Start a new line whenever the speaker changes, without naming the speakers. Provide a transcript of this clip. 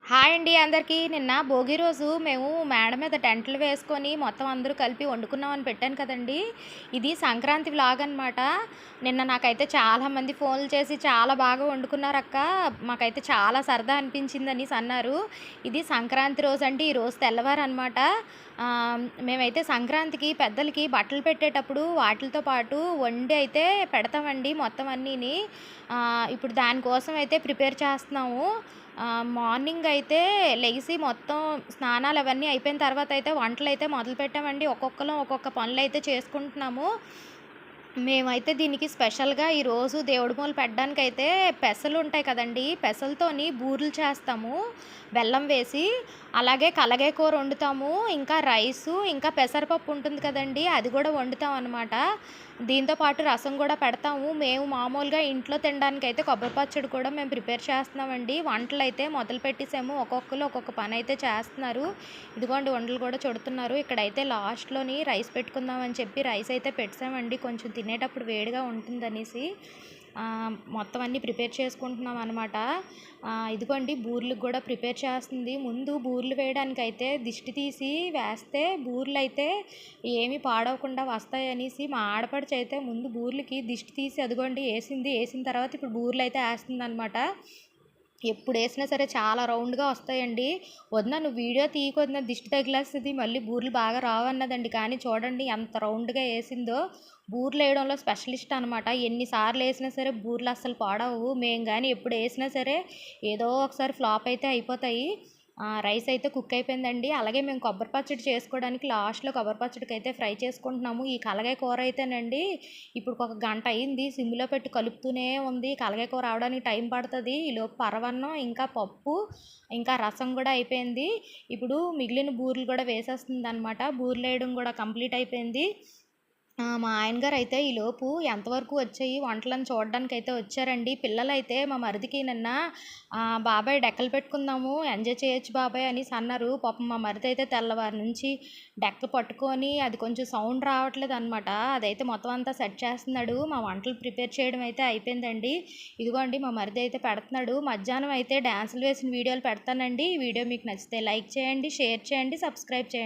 Hi అండి అందరికీ. నిన్న భోగి రోజు మేము మేడ మీద టెంట్లు వేసుకొని మొత్తం అందరూ కలిపి వండుకున్నామని పెట్టాను కదండి. ఇది సంక్రాంతి వ్లాగ్ అనమాట. నిన్న నాకైతే చాలామంది ఫోన్లు చేసి చాలా బాగా వండుకున్నారు అక్క, మాకైతే చాలా సరదా అనిపించింది అనేసి అన్నారు. ఇది సంక్రాంతి రోజు అండి, ఈరోజు తెల్లవారు అనమాట. మేమైతే సంక్రాంతికి పెద్దలకి బట్టలు పెట్టేటప్పుడు వాటితో పాటు వండి అయితే పెడతామండి మొత్తం అన్నీని. ఇప్పుడు దానికోసం అయితే ప్రిపేర్ చేస్తున్నాము. మార్నింగ్ అయితే లెగిసి మొత్తం స్నానాలు అవన్నీ అయిపోయిన తర్వాత అయితే వంటలు అయితే మొదలుపెట్టామండి. ఒక్కొక్కరం ఒక్కొక్క పనులు అయితే చేసుకుంటున్నాము. మేమైతే దీనికి స్పెషల్గా ఈరోజు దేవుడి మూల పెట్టడానికైతే పెసలు ఉంటాయి కదండి, పెసలతోని బూరెలు చేస్తాము బెల్లం వేసి. అలాగే కలగే కూర వండుతాము, ఇంకా రైసు, ఇంకా పెసరపప్పు ఉంటుంది కదండి, అది కూడా వండుతాం అనమాట. దీంతోపాటు రసం కూడా పెడతాము. మేము మామూలుగా ఇంట్లో తినడానికైతే కొబ్బరి పచ్చడి కూడా మేము ప్రిపేర్ చేస్తున్నామండి. వంటలు అయితే మొదలు పెట్టేసాము, ఒక్కొక్కరు ఒక్కొక్క పని అయితే చేస్తున్నారు. ఇదిగోండి వంటలు కూడా చుడుతున్నారు. ఇక్కడైతే లాస్ట్లోని రైస్ పెట్టుకుందామని చెప్పి రైస్ అయితే పెట్టామండి, కొంచెం తినేటప్పుడు వేడిగా ఉంటుందనేసి. మొత్తం అన్నీ ప్రిపేర్ చేసుకుంటున్నాం అనమాట. ఇదిగోండి బూరెలకు కూడా ప్రిపేర్ చేస్తుంది. ముందు బూరెలు వేయడానికి అయితే దిష్టి తీసి వేస్తే బూరెలు అయితే ఏమీ పాడవకుండా వస్తాయి అనేసి మా ఆడపడుచు అయితే ముందు బూరెలకి దిష్టి తీసి అదిగోండి వేసిన తర్వాత ఇప్పుడు బూరెలు అయితే వేస్తుంది అనమాట. ఎప్పుడు వేసినా సరే చాలా రౌండ్గా వస్తాయండి. వదిన నువ్వు వీడియో తీయకొద్దిన దిష్టి తగిలేస్తుంది, మళ్ళీ బూరెలు బాగా రావన్నదండి. కానీ చూడండి ఎంత రౌండ్గా వేసిందో. బూరెలు వేయడంలో స్పెషలిస్ట్ అనమాట. ఎన్నిసార్లు వేసినా సరే బూరెలు అస్సలు పాడవు. మేము కానీ ఎప్పుడు వేసినా సరే ఏదో ఒకసారి ఫ్లాప్ అయితే అయిపోతాయి. రైస్ అయితే కుక్ అయిపోయిందండి. అలాగే మేము కొబ్బరి పచ్చడి చేసుకోవడానికి లాస్ట్లో కొబ్బరి పచ్చడికి అయితే ఫ్రై చేసుకుంటున్నాము. ఈ కలగాయ కూర అయితేనండి ఇప్పుడు ఒక గంట అయింది, సిమ్లో పెట్టి కలుపుతూనే ఉంది. కలగాయ కూర రావడానికి టైం పడుతుంది. ఈలోపు పరవన్నం, ఇంకా పప్పు, ఇంకా రసం కూడా అయిపోయింది. ఇప్పుడు మిగిలిన బూరెలు కూడా వేసేస్తుంది అనమాట. బూరెలు వేయడం కూడా కంప్లీట్ అయిపోయింది. మా ఆయనగారు అయితే ఈలోపు ఎంతవరకు వచ్చాయి వంటలను చూడడానికి అయితే వచ్చారండి. పిల్లలైతే మా మరిదికి నిన్న బాబాయ్ డెక్కలు పెట్టుకుందాము, ఎంజాయ్ చేయొచ్చు బాబాయ్ అనేసి అన్నారు. పాపం మా మరిది అయితే తెల్లవారి నుంచి డెక్క పట్టుకొని అది కొంచెం సౌండ్ రావట్లేదు అనమాట. అదైతే మొత్తం అంతా సెట్ చేస్తున్నాడు. మా వంటలు ప్రిపేర్ చేయడం అయితే అయిపోయిందండి. ఇదిగోండి మా మరిది అయితే పెడుతున్నాడు. మధ్యాహ్నం అయితే డ్యాన్సులు వేసిన వీడియోలు పెడతానండి. ఈ వీడియో మీకు నచ్చితే లైక్ చేయండి, షేర్ చేయండి, సబ్స్క్రైబ్ చేయండి.